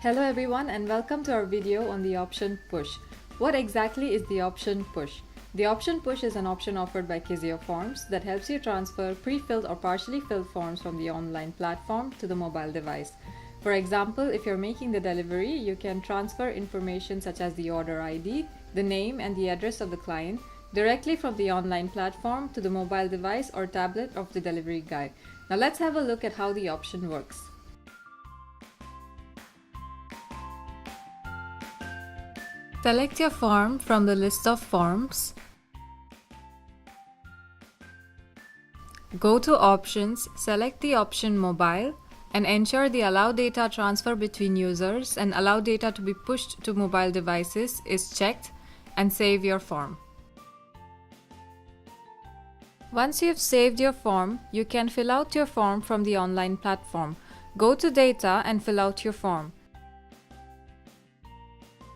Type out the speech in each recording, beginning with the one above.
Hello everyone and welcome to our video on the option push. What exactly is the option push? The option push is an option offered by Kizeo Forms that helps you transfer pre-filled or partially filled forms from the online platform to the mobile device. For example, if you're making the delivery, you can transfer information such as the order ID, the name and the address of the client directly from the online platform to the mobile device or tablet of the delivery guy. Now let's have a look at how the option works. Select your form from the list of forms. Go to Options, select the option Mobile and ensure the Allow Data Transfer between users and Allow Data to be pushed to mobile devices is checked and save your form. Once you've saved your form, you can fill out your form from the online platform. Go to Data and fill out your form.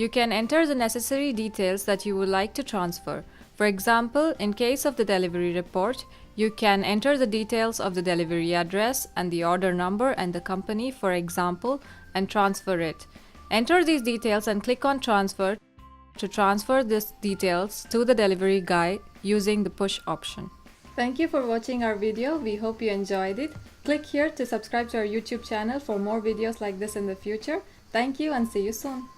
You can enter the necessary details that you would like to transfer. For example, in case of the delivery report, you can enter the details of the delivery address and the order number and the company, for example, and transfer it. Enter these details and click on Transfer to transfer these details to the delivery guy using the push option. Thank you for watching our video. We hope you enjoyed it. Click here to subscribe to our YouTube channel for more videos like this in the future. Thank you and see you soon.